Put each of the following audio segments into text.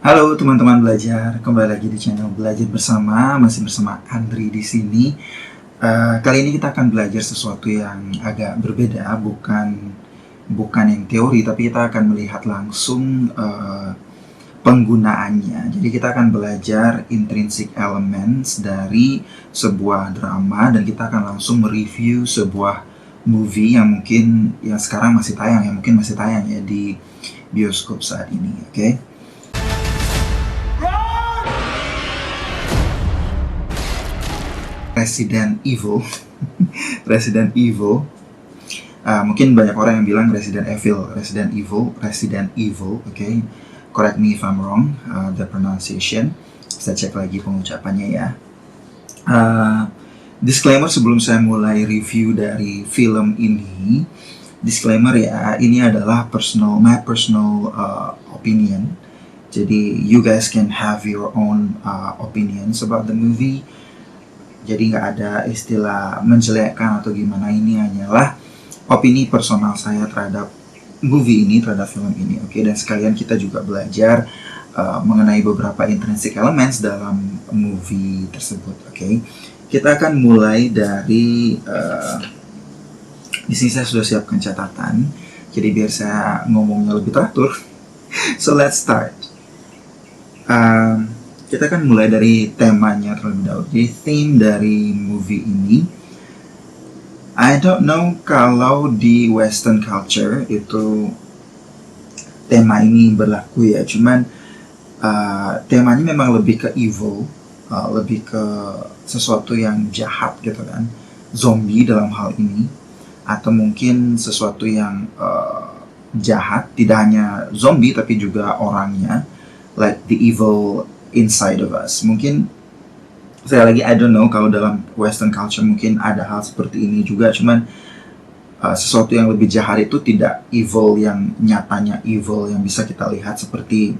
Halo teman-teman belajar, kembali lagi di channel Belajar Bersama, masih bersama Andri di sini. Kali ini kita akan belajar sesuatu yang agak berbeda, bukan yang teori, tapi kita akan melihat langsung penggunaannya. Jadi kita akan belajar intrinsic elements dari sebuah drama dan kita akan langsung mereview sebuah movie yang sekarang masih tayang, yang mungkin masih tayang ya di bioskop saat ini, oke? Resident Evil. Resident Evil. Mungkin banyak orang yang bilang Resident Evil, oke. Okay? Correct me if I'm wrong, the pronunciation. Saya cek lagi pengucapannya ya. Disclaimer sebelum saya mulai review dari film ini. Disclaimer ya, ini adalah my personal opinion. Jadi you guys can have your own opinions about the movie. Jadi nggak ada istilah menjelekkan atau gimana, ini hanyalah opini personal saya terhadap movie ini, terhadap film ini, oke? Dan sekalian kita juga belajar mengenai beberapa intrinsic elements dalam movie tersebut, oke? Kita akan mulai dari di sini saya sudah siapkan catatan, jadi biar saya ngomongnya lebih teratur. So let's start. Kita akan mulai dari temanya terlebih dahulu. Jadi theme dari movie ini, I don't know kalau di Western culture itu tema ini berlaku ya, cuman temanya memang lebih ke evil, lebih ke sesuatu yang jahat gitu kan, zombie dalam hal ini, atau mungkin sesuatu yang jahat, tidak hanya zombie tapi juga orangnya, like the evil inside of us. Mungkin saya lagi I don't know kalau dalam Western culture mungkin ada hal seperti ini juga, cuman sesuatu yang lebih jahat itu tidak evil yang nyatanya evil yang bisa kita lihat seperti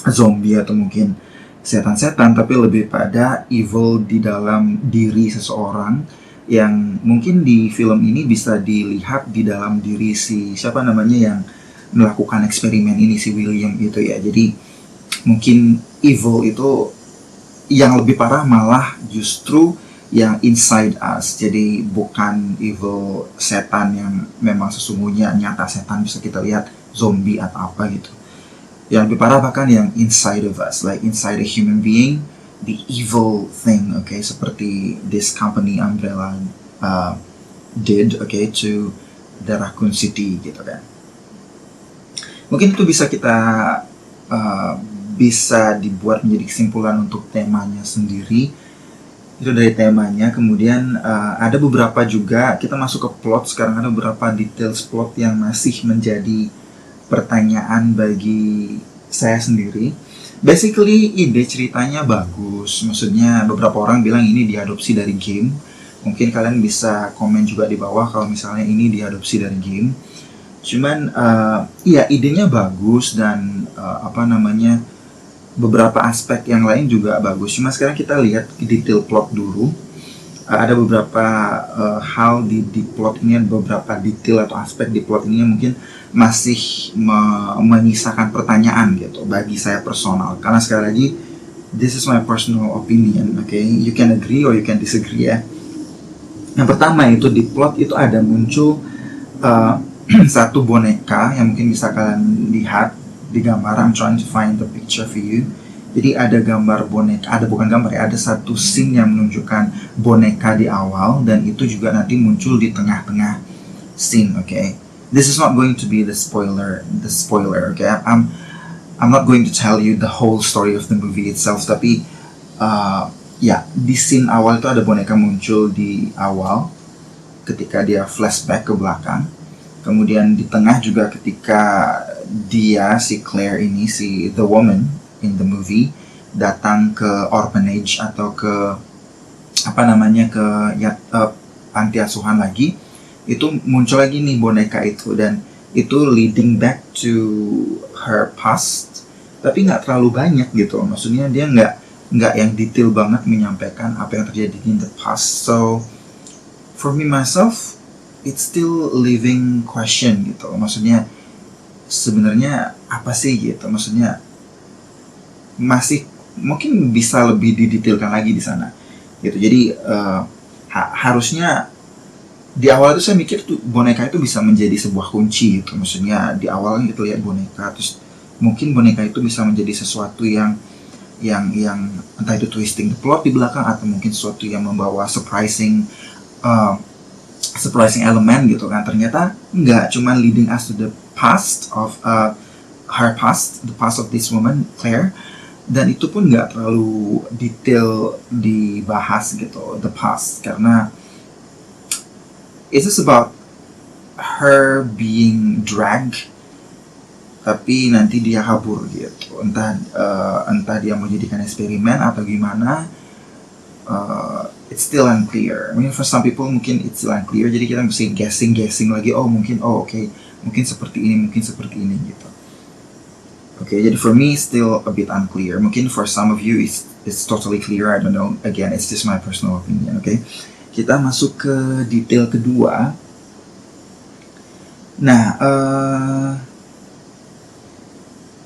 zombie atau mungkin setan-setan, tapi lebih pada evil di dalam diri seseorang yang mungkin di film ini bisa dilihat di dalam diri si siapa namanya yang melakukan eksperimen ini, si William itu ya. Jadi mungkin evil itu yang lebih parah malah justru yang inside us. Jadi bukan evil setan yang memang sesungguhnya nyata setan bisa kita lihat, zombie atau apa gitu. Yang lebih parah bahkan yang inside of us, like inside a human being, the evil thing, okay, seperti this company Umbrella did, okay, to the Raccoon City gitu kan. Mungkin itu bisa dibuat menjadi kesimpulan untuk temanya sendiri. Itu dari temanya. Kemudian ada beberapa juga, kita masuk ke plot. Sekarang ada beberapa details plot yang masih menjadi pertanyaan bagi saya sendiri. Basically ide ceritanya bagus, maksudnya beberapa orang bilang ini diadopsi dari game. Mungkin kalian bisa komen juga di bawah kalau misalnya ini diadopsi dari game. Cuman iya, idenya bagus dan beberapa aspek yang lain juga bagus. Cuma sekarang kita lihat detail plot dulu. Ada beberapa hal di plot ini, ada beberapa detail atau aspek di plot ini yang mungkin masih menyisakan pertanyaan gitu bagi saya personal. Karena sekali lagi, this is my personal opinion, okay? You can agree or you can disagree ya. Yang pertama itu di plot itu ada muncul satu boneka yang mungkin bisa kalian lihat di gambar. I'm trying to find the picture for you. Jadi ada gambar boneka, ada satu scene yang menunjukkan boneka di awal, dan itu juga nanti muncul di tengah-tengah scene, okay? This is not going to be the spoiler, okay? I'm not going to tell you the whole story of the movie itself, tapi di scene awal itu ada boneka muncul di awal ketika dia flashback ke belakang. Kemudian di tengah juga ketika si Claire ini, si the woman in the movie, datang ke orphanage atau ke panti asuhan lagi, itu muncul lagi nih boneka itu, dan itu leading back to her past, tapi nggak terlalu banyak gitu. Maksudnya dia nggak yang detail banget menyampaikan apa yang terjadi in the past. So for me myself, it's still living question gitu. Maksudnya sebenarnya apa sih gitu, maksudnya masih mungkin bisa lebih didetailkan lagi di sana gitu. Jadi harusnya di awal itu saya mikir tuh boneka itu bisa menjadi sebuah kunci gitu. Maksudnya di awal kita lihat boneka, terus mungkin boneka itu bisa menjadi sesuatu yang entah itu twisting the plot di belakang, atau mungkin sesuatu yang membawa uh, surprising element gitu kan. Ternyata enggak, cuman leading us to the past of her past, the past of this woman Claire, dan itu pun nggak terlalu detail dibahas gitu, the past, karena it's just about her being dragged, tapi nanti dia kabur gitu. Entah dia mau jadikan eksperimen atau gimana, it's still unclear. I mean, for some people mungkin it's still unclear, jadi kita mesti guessing lagi. Okay, mungkin seperti ini gitu. Okay, jadi for me still a bit unclear. Mungkin for some of you it's totally clear. I don't know. Again, it's just my personal opinion. Okay, kita masuk ke detail kedua. Nah,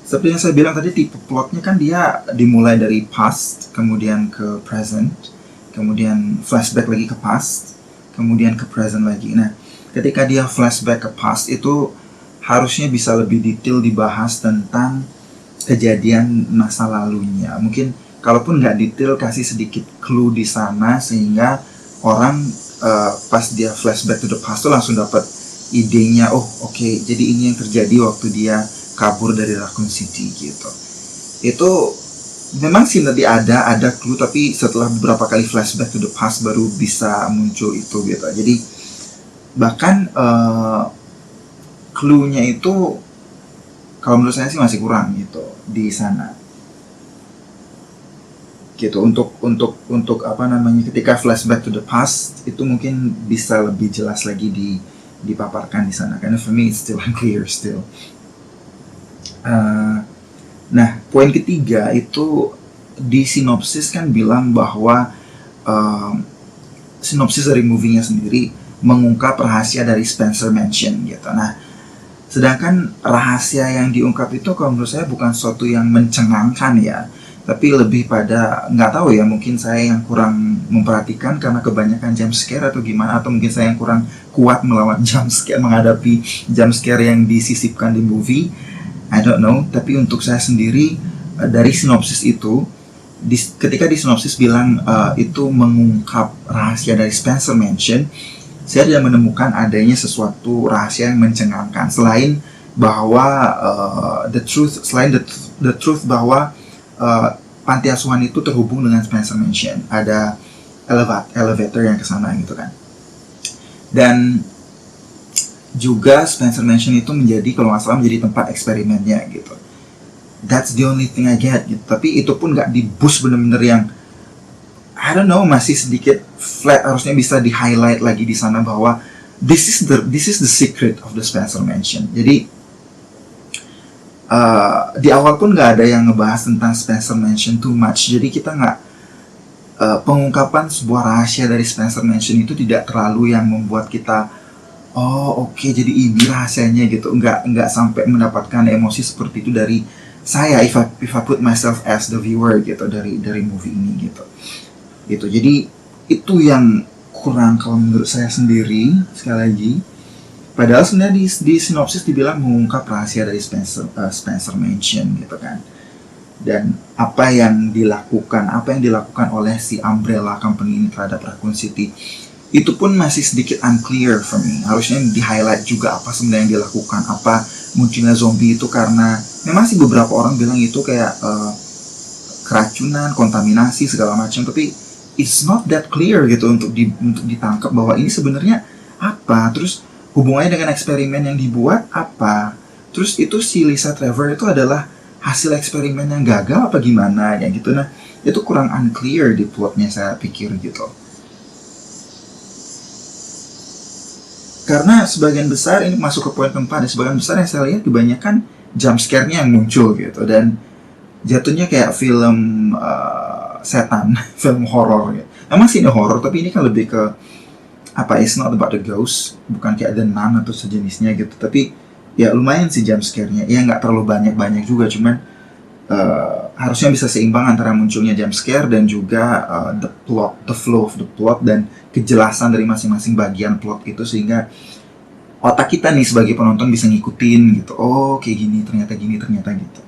seperti yang saya bilang tadi, tipe plotnya kan dia dimulai dari past, kemudian ke present, kemudian flashback lagi ke past, kemudian ke present lagi. Nah, ketika dia flashback ke past itu harusnya bisa lebih detail dibahas tentang kejadian masa lalunya. Mungkin kalaupun nggak detail, kasih sedikit clue di sana sehingga orang pas dia flashback to the past tuh langsung dapat idenya. Oke, jadi ini yang terjadi waktu dia kabur dari Raccoon City gitu. Itu memang sih nanti ada clue, tapi setelah beberapa kali flashback to the past baru bisa muncul itu gitu. Jadi bahkan clue-nya itu kalau menurut saya sih masih kurang gitu di sana. Gitu, untuk apa namanya, ketika flashback to the past itu mungkin bisa lebih jelas lagi dipaparkan di sana, karena for me it's still unclear still. Nah, poin ketiga itu di sinopsis kan bilang bahwa sinopsis dari movie-nya sendiri mengungkap rahasia dari Spencer Mansion gitu. Nah, sedangkan rahasia yang diungkap itu kalau menurut saya bukan sesuatu yang mencengangkan ya, tapi lebih pada, nggak tahu ya, mungkin saya yang kurang memperhatikan karena kebanyakan jump scare atau gimana, atau mungkin saya yang kurang kuat melawan jump scare, menghadapi jump scare yang disisipkan di movie. I don't know, tapi untuk saya sendiri dari sinopsis itu, ketika di sinopsis bilang itu mengungkap rahasia dari Spencer Mansion, saya tidak menemukan adanya sesuatu rahasia yang mencengangkan selain bahwa the truth bahwa panti asuhan itu terhubung dengan Spencer Mansion, ada elevator yang kesana gitu kan, dan juga Spencer Mansion itu menjadi, kalau nggak salah, menjadi tempat eksperimennya gitu. That's the only thing I get gitu. Tapi itu pun nggak di-boost bener-bener yang I don't know, masih sedikit flat. Harusnya bisa di-highlight lagi di sana bahwa this is the secret of the Spencer Mansion. Jadi di awal pun nggak ada yang ngebahas tentang Spencer Mansion too much. Jadi kita nggak pengungkapan sebuah rahasia dari Spencer Mansion itu tidak terlalu yang membuat kita oke, jadi ini rahasianya gitu. Nggak sampai mendapatkan emosi seperti itu dari saya, if I put myself as the viewer gitu, dari movie ini gitu. Jadi itu yang kurang kalau menurut saya sendiri, sekali lagi. Padahal sebenarnya di sinopsis dibilang mengungkap rahasia dari Spencer Mansion gitu kan. Dan apa yang dilakukan oleh si Umbrella Company ini terhadap Raccoon City, itu pun masih sedikit unclear for me. Harusnya di-highlight juga apa sebenarnya yang dilakukan. Apa munculnya zombie itu karena, memang sih beberapa orang bilang itu kayak keracunan, kontaminasi, segala macam. Tapi it's not that clear gitu untuk ditangkap bahwa ini sebenarnya apa. Terus hubungannya dengan eksperimen yang dibuat apa. Terus itu si Lisa Trevor itu adalah hasil eksperimen yang gagal apa gimana ya gitu. Nah, itu kurang unclear di plotnya, saya pikir gitu. Karena sebagian besar, ini masuk ke poin keempat, sebagian besar yang saya lihat kebanyakan jump scare-nya yang muncul gitu, dan jatuhnya kayak film setan, film horor gitu. Emang sih ini horor, tapi ini kan lebih ke apa, it's not about the ghost, bukan kayak The Nun atau sejenisnya gitu, tapi ya lumayan sih jump scare-nya. Ya nggak terlalu banyak juga, cuman harusnya bisa seimbang antara munculnya jump scare dan juga the flow of the plot dan kejelasan dari masing-masing bagian plot itu, sehingga otak kita nih sebagai penonton bisa ngikutin gitu. Oh, kayak gini, ternyata gitu.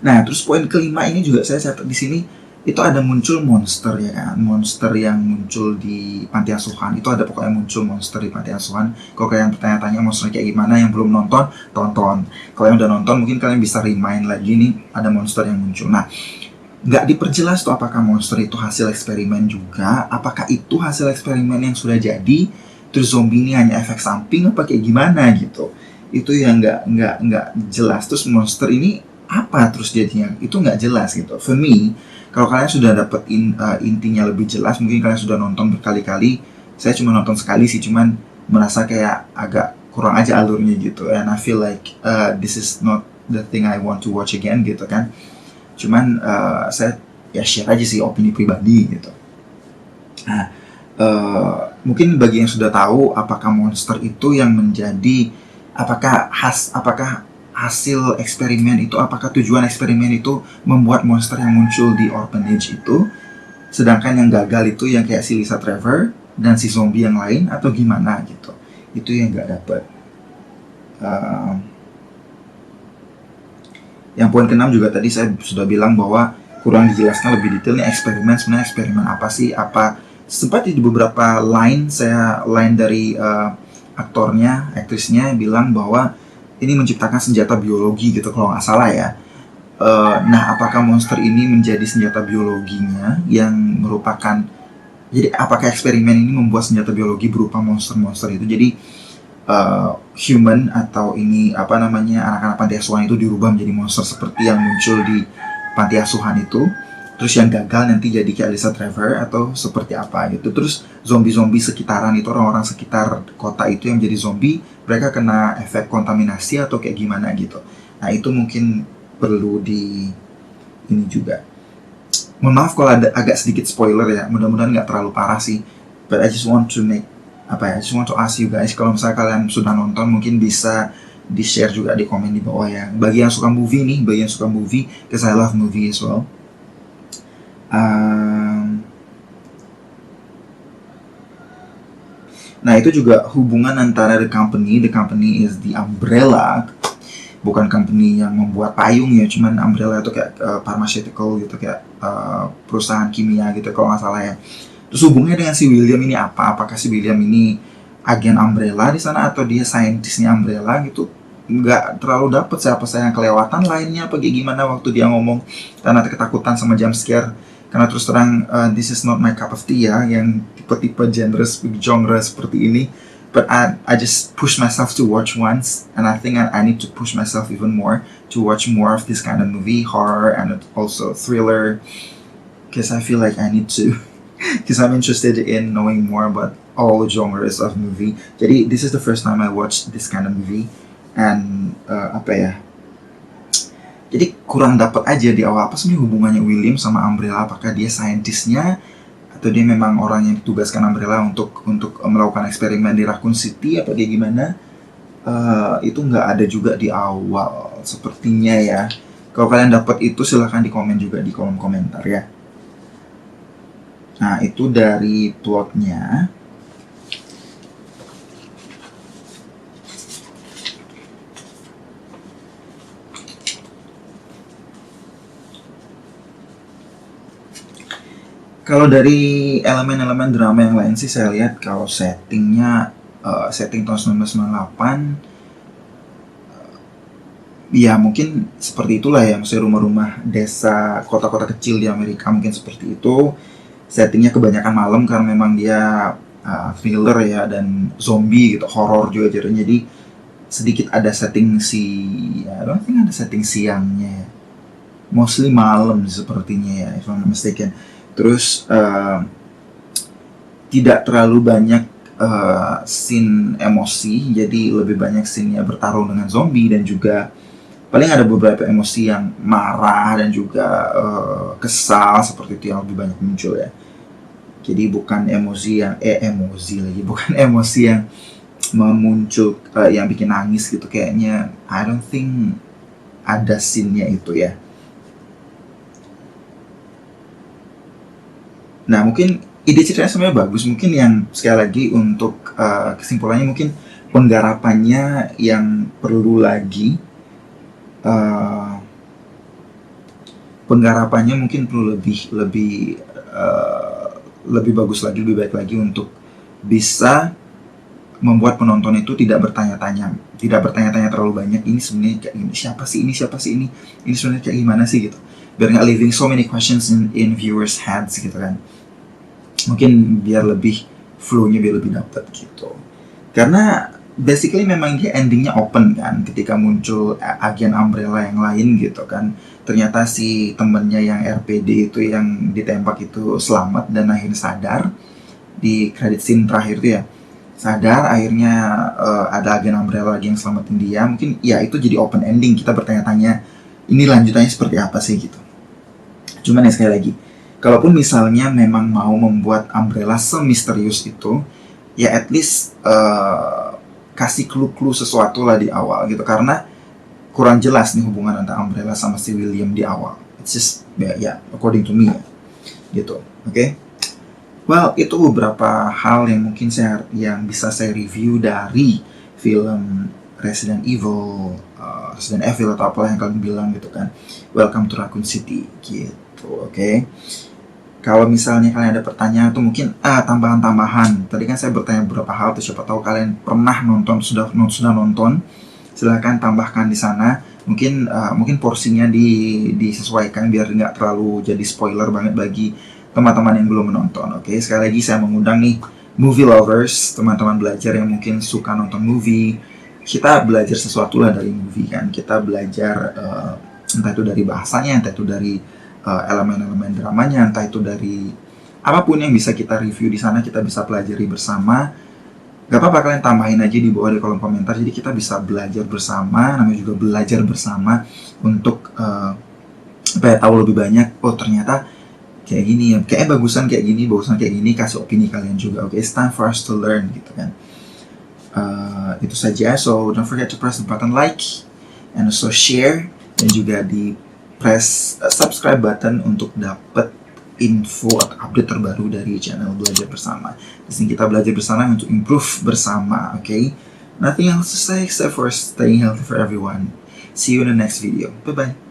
Nah, terus poin kelima ini juga saya catat di sini, itu ada muncul monster ya kan, monster yang muncul di panti asuhan. Itu ada pokoknya muncul monster di panti asuhan. Kalau kalian bertanya-tanya monster kayak gimana, yang belum nonton, tonton. Kalau yang udah nonton mungkin kalian bisa remind lagi nih, ada monster yang muncul. Nah, nggak diperjelas tuh apakah monster itu hasil eksperimen juga, apakah itu hasil eksperimen yang sudah jadi, terus zombie ini hanya efek samping apa kayak gimana gitu. Itu yang nggak jelas. Terus monster ini apa terus jadinya, itu nggak jelas gitu. For me, kalau kalian sudah dapat intinya lebih jelas, mungkin kalian sudah nonton berkali-kali. Saya cuma nonton sekali sih, cuman merasa kayak agak kurang aja alurnya gitu. And I feel like this is not the thing I want to watch again gitu kan. Cuman saya ya share aja sih opini pribadi gitu. Nah, mungkin bagi yang sudah tahu apakah monster itu yang menjadi, apakah hasil eksperimen itu, apakah tujuan eksperimen itu membuat monster yang muncul di orphanage itu, sedangkan yang gagal itu yang kayak si Lisa Trevor dan si zombie yang lain, atau gimana gitu. Itu yang nggak dapet. Yang poin ke-6 juga tadi saya sudah bilang bahwa kurang dijelaskan lebih detail nih eksperimen, sebenarnya eksperimen apa sih, apa sempat di beberapa line dari aktornya, aktrisnya bilang bahwa ini menciptakan senjata biologi gitu kalau nggak salah ya. Nah, apakah monster ini menjadi senjata biologinya yang merupakan, jadi apakah eksperimen ini membuat senjata biologi berupa monster-monster itu, jadi human atau ini apa namanya, anak-anak panti asuhan itu dirubah menjadi monster seperti yang muncul di panti asuhan itu, terus yang gagal nanti jadi kayak Lisa Trevor atau seperti apa gitu. Terus zombie-zombie sekitaran itu, orang-orang sekitar kota itu yang jadi zombie, mereka kena efek kontaminasi atau kayak gimana gitu. Nah, itu mungkin perlu di ini juga. Mohon maaf kalau ada agak sedikit spoiler ya, mudah-mudahan nggak terlalu parah sih. But I just want to ask you guys, kalau misalnya kalian sudah nonton mungkin bisa di-share juga di komen di bawah ya. Bagi yang suka movie, because I love movie as well. Nah, itu juga hubungan antara the company is the Umbrella, bukan company yang membuat payung ya, cuman Umbrella itu kayak pharmaceutical gitu, kayak perusahaan kimia gitu kalau nggak salah ya. Terus hubungannya dengan si William ini apa? Apakah si William ini agen Umbrella di sana atau dia saintisnya Umbrella gitu? Nggak terlalu dapet siapa saya yang kelewatan lainnya apa kayak gimana waktu dia ngomong karena ketakutan sama jump scare. Karena terus terang this is not my cup of tea ya, yang tipe-tipe genre seperti ini. But I just push myself to watch once, and I think I need to push myself even more to watch more of this kind of movie, horror and also thriller, because I feel like I need to, because I'm interested in knowing more about all genres of movie. Jadi this is the first time I watched this kind of movie, and jadi kurang dapat aja di awal apa sih hubungannya William sama Umbrella, apakah dia saintisnya atau dia memang orang yang ditugaskan Umbrella untuk melakukan eksperimen di Raccoon City apa dia gimana. Itu nggak ada juga di awal sepertinya ya. Kalau kalian dapat itu silahkan di komen juga di kolom komentar ya. Nah, itu dari plotnya. Kalau dari elemen-elemen drama yang lain sih saya lihat kalau settingnya setting tahun 1998, ya mungkin seperti itulah ya, maksudnya rumah-rumah desa, kota-kota kecil di Amerika mungkin seperti itu. Settingnya kebanyakan malam karena memang dia thriller ya, dan zombie gitu, horror juga jadi sedikit ada setting I don't think ada setting siangnya ya. Mostly malam sepertinya ya, if I'm not mistaken. Terus tidak terlalu banyak scene emosi, jadi lebih banyak scene-nya bertarung dengan zombie, dan juga paling ada beberapa emosi yang marah dan juga kesal seperti itu yang lebih banyak muncul ya. Jadi bukan bukan emosi yang memuncul yang bikin nangis gitu kayaknya. I don't think ada scene-nya itu ya. Nah, mungkin ide ceritanya sebenarnya bagus. Mungkin yang sekali lagi untuk kesimpulannya mungkin penggarapannya yang perlu lagi uh, penggarapannya mungkin perlu lebih bagus lagi, lebih baik lagi untuk bisa membuat penonton itu tidak bertanya-tanya terlalu banyak, ini sebenarnya kayak gini, siapa sih ini sebenarnya kayak gimana sih gitu, biar nggak leaving so many questions in viewers heads gitu kan. Mungkin biar lebih flow-nya biar lebih dapet gitu. Karena basically memang dia endingnya open kan, ketika muncul agen Umbrella yang lain gitu kan. Ternyata si temennya yang RPD itu yang ditembak itu selamat dan akhirnya sadar di credit scene terakhir tuh ya. Sadar akhirnya ada agen Umbrella lagi yang selamatin dia. Mungkin ya itu jadi open ending, kita bertanya-tanya ini lanjutannya seperti apa sih gitu. Cuman ya sekali lagi, kalaupun misalnya memang mau membuat Umbrella semisterius itu, ya at least kasih clue-clue sesuatu lah di awal gitu, karena kurang jelas nih hubungan antara Umbrella sama si William di awal. It's just ya according to me ya, gitu. Oke. Well, itu beberapa hal yang mungkin yang bisa saya review dari film Resident Evil atau apa yang kalian bilang gitu kan. Welcome to Raccoon City gitu, oke. Kalau misalnya kalian ada pertanyaan atau mungkin tambahan-tambahan, tadi kan saya bertanya beberapa hal, tuh siapa tahu kalian pernah nonton, sudah nonton, silahkan tambahkan di sana. Mungkin porsinya disesuaikan biar nggak terlalu jadi spoiler banget bagi teman-teman yang belum menonton. Oke, sekali lagi saya mengundang nih movie lovers, teman-teman belajar yang mungkin suka nonton movie. Kita belajar sesuatu lah dari movie kan. Kita belajar entah itu dari bahasanya, entah itu dari elemen-elemen dramanya, entah itu dari apapun yang bisa kita review di sana, kita bisa pelajari bersama. Gak apa-apa, kalian tambahin aja di bawah di kolom komentar, jadi kita bisa belajar bersama, namanya juga belajar bersama untuk supaya tahu lebih banyak. Oh ternyata kayak gini ya, kayaknya bagusan kayak gini, kasih opini kalian juga. Oke, it's time for us to learn gitu kan. Itu saja, so don't forget to press the button like and also share, dan juga di press subscribe button untuk dapat info atau update terbaru dari channel Belajar Bersama. Di sini kita belajar bersama untuk improve bersama, okay? Nothing else to say except for staying healthy for everyone. See you in the next video. Bye-bye.